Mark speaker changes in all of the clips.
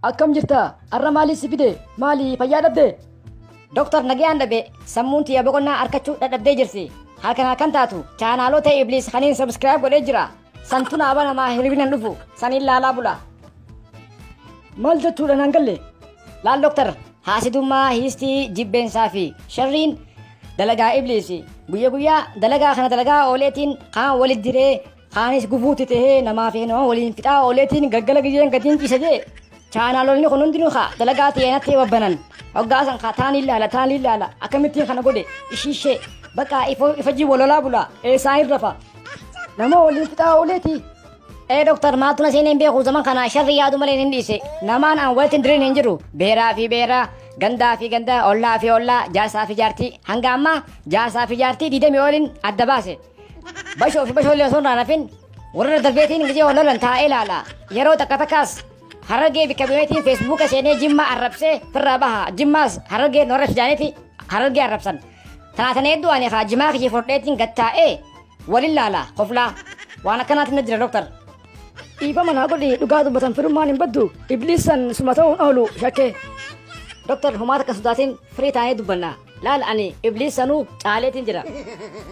Speaker 1: Akkam jirta? Arra maali si fide? Maali fayyaa dhabde?
Speaker 2: Doktor Nagayaan dhabe sammuun tiyya boqonnaa harkachuu dhadhabdee jirti. Halkan kan taatu chaanaalota Ibliis kaniin subscribe godhee jira. Santuna aba namaa hirbinan dhufu saniin laalaa bula.
Speaker 1: Maal jechuudha naan galle?
Speaker 2: Laal doktor haasidummaa hiistii jibbeensaa fi sharriin dalagaa Ibliisi. Guyyaa dalagaa kana dalagaa ooleetiin kaan walit diree kaanis gufuutti tahee namaa fi nama waliin fixaa ooleetiin gaggala giyyeen gatiin ciisa jee. Chaanaalonni kun hundinuu dalagaa tiyyanatti wabbanan. Hoggaasan taan ilaala akkamittiin kana godhe ishiishee bakka ifajii walolaa bula eesaan irrafa nama waliin fixaa ooleeti. Doktor maaltu na seeneen beeku zaman kana sharri yaadu malee hin dhiise namaan aan walitti dirin hin jiru beeraa fi beeraa gandaa fi gandaa ollaa fi ollaa jaarsaa fi jaartii hanga ammaa jaarsaa fi jaartii 20 waliin adda baase bashoo fi bashoo leesoon raanafin warra darbeetiin gijee walolan taa'ee ilaala yeroo takkas harargee bikka bineetiin feesbuuka seenee jimmaa arrabsee firraa baha jimmaas harargee norra fijaaniiti harargee arrabsan tanaatan hedduu ani jimaa kiyya fordheetiin gattaa'ee walin laala qoflaa waan akkanaatti na jira doktor.
Speaker 1: Ifa mana godhi dhugaa dubbatan firummaan hin baddu ibliisan suma ta'uun oolu shakkee.
Speaker 2: Doktor humaata kan sodaatiin firii taa'ee dubbanna laal ani ibliisanuu caaleetiin jira.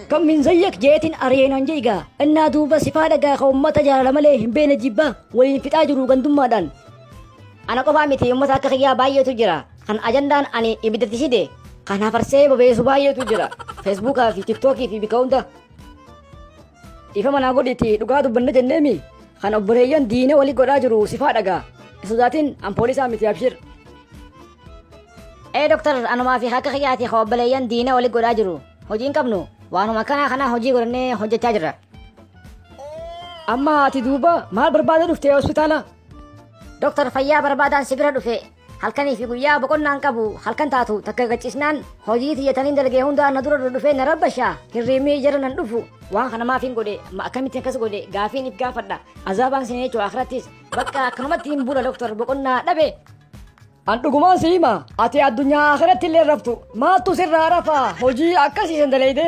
Speaker 1: Kan min zayyak jeetiin areenaan jeegaa innaa duuba sifaa dhagaa ka ummata jaalala malee hin beene jibbaa waliin fixaa jiru gandummaadhaan.
Speaker 2: Ana qofaa miti ummata akka kiyyaa baay'eetu jira kan ajandaan ani ibiddatti hide kan hafarsee bobeessu baay'eetu jira feesbuukaa fi tiktookii fi bika hunda.
Speaker 1: Ifa mana godhiti dhugaa dubbanna jenneemi. Kan obboleeyyan diine walii godhaa jiru sifaa dhagaa sodaatiin an poolisaa miti abshir.
Speaker 2: Doktor anumaa fi akka kiyyaati ka obboleeyyan diine walii godhaa jiru hojiin qabnu waanuma kana hojii godhannee hojjechaa jirra.
Speaker 1: Amma ati duuba maal barbaada dhuftee hospitaala?
Speaker 2: Doktor fayyaa barbaadaan si bira dhufe halkanii fi guyyaa boqonnaan qabu halkan taatu takka gaccisnaan hojii tiyyataniin dalagee hundaa na dura dhufee na rabbashaa hirriimii jara nan dhufu waan kana maaf hin godhe akkamittiin akkas godhe gaafiin if gaafadha azaabaan sinee jechuu akhirattis bakka akkanumatti hin bula doktor boqonnaa dhabe.
Speaker 1: An dhugumaan si hima ati addunyaa akhiratti illee raftu maaltu sirraa rafa hojii akkasiisan daleyde.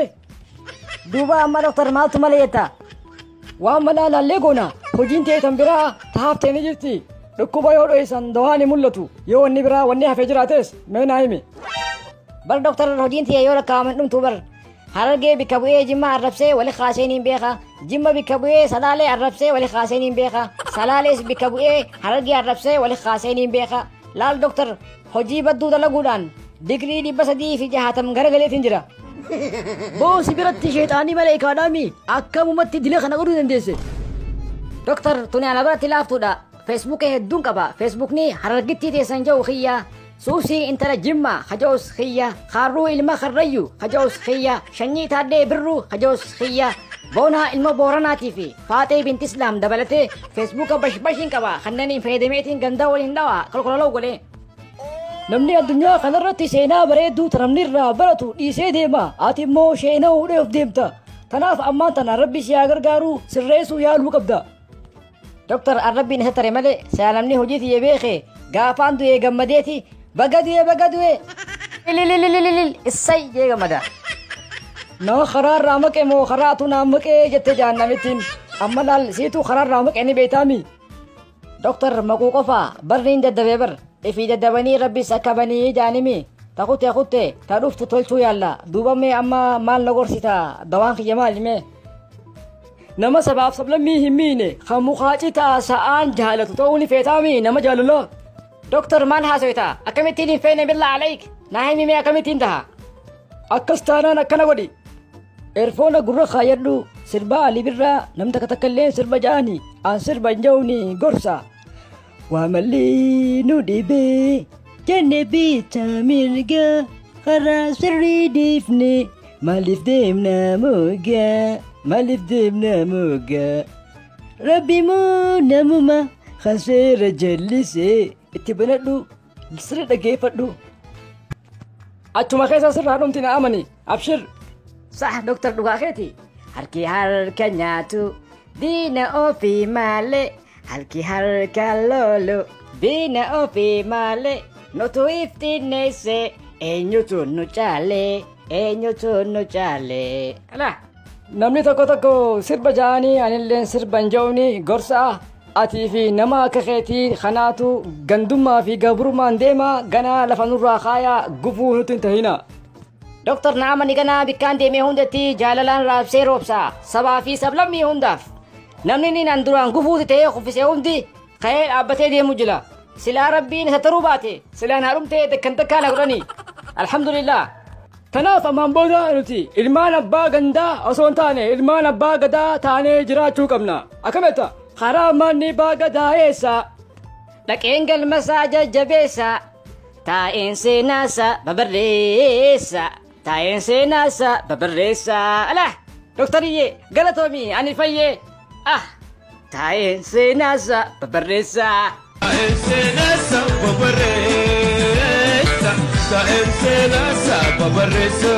Speaker 2: Duuba amma doktor maaltu malee jetta?
Speaker 1: Waan malaa laallee goona hojiin teetan biraa tahaftee ni jirti. Dhukkuba yoo dho'isan dawaan hin mul'atu yoo wanni biraa wanni hafee jiraates mee naa himi.
Speaker 2: Bar doktor hojiin tiyya yoo lakkaa'aman dhumtu bar harargee bikka bu'ee jimma arrabsee wali kaaseen beeka jimma bikka bu'ee salaalee arrabsee wali kaaseen beeka salaalees bikka bu'ee harargee arrabsee wali kaaseen beeka. Laal doktor hojii badduu dalaguudhaan digrii 360 garagaleetiin jira.
Speaker 1: Boosi biratti sheexaanii malee ikaadhaami akkamumatti dila kana godhuu dandeesse.
Speaker 2: Doktor tuni ana biratti laaftuudha. Facebook hedduun qaba. Facebookni harargittii teessan jiru khiyya. Suusii intala jimma hajoos khiyya. Kharruu ilma kharrayyu hajoos khiyya. Shanyii taaddee birruu hajoos khiyya. Boonaa ilma booranaatii fi Faaxee binti Islaam dabalatee Facebooka bashbashiin qaba. Kanneen fayyadameetiin gandaa waliin dhawaa kolkololoo godhee.
Speaker 1: Namni addunyaa kanarratti seenaa bareedduu taramni irraa baratu dhiisee deema. Ati immoo sheenaa hudheef deemta. Kanaaf ammaan tana rabbi si haa gargaaru sirreessuu yaaluu qabda.
Speaker 2: Doktor arrabbiin isa tare malee saalamni hojii tiyya beekee gaafaan du'ee gammadeeti baga du'e issay jee gammada.
Speaker 1: Nama karaa irraa maqe moo karaatu naan maqee jette jaannamittiin amma laal siitu karaa irraa maqe ni beektaami.
Speaker 2: Doktor maquu qofaa barri hin daddabee bar ifii daddabanii rabbis akka banii jaanimi takutte ta dhuftu tolchuu yaalla duubamee amma maal na gorsita dawaan kiyya maalime.
Speaker 1: Nama sabaaf sablammii hin miine kan mukaacii ta'a sa'aan jaalatu ta'uun feetaami nama jaalala.
Speaker 2: Doktor maal haasoyta akkamittiin hin feene billaa alayk naa himimee akkamittiin taha.
Speaker 1: Akkas taanaan akkana godhi. Eerfoona gurra kaayyadhu sirba alii birraa namni takka illee sirba ja'ani aan sirba ja'uuni gorsa. Waa malli nu dhibee jenne bitaa mirga karaa sirrii dhiifne maaliif deemna moga rabbi moo namuma kan seera jallisee itti banadhu sirri dhageeffadhu. Achuma keessa sirraa dhumti na amani abshir.
Speaker 2: Sah doktor dhugaa keeti harki harka nyaatu diina ofii malee harki harka loolu diina ofii malee nutu iftiinneesse eenyutu nu caale.
Speaker 1: Namni tokko sirba ja'anii anilleen sirban ja'uuni gorsa أتي في نما كخيتي خناتو غندما في قبرمان ديما غنا لفنورا خايا قفو نتنتهينا.
Speaker 2: دكتور نعم نيكنا بكان ديمي هندتي جالالان رابسي روبسا سبا في سبلمي هندف نمني نندران قفو تتهي خفسي هندي خير أبتي دي مجلا سلا ربي نسترو باتي سلا نهرمتي دكنتكا لغراني الحمد لله.
Speaker 1: تناف أمان بودا نتي إلمان أبا غندا أصوان تاني إلمان أبا غدا تاني جراتو كمنا أكمتا خراماني با غدا إيسا
Speaker 2: لك إنجل مساجة جبيسا تا إنسي ناسا ببريسا تا إنسي ناسا ببريسا ألا دكتوري غلطومي أني فيه تا إنسي ناسا ببريسا
Speaker 3: تا إنسي ناسا ببريسا تا إنسي ناسا ببريسا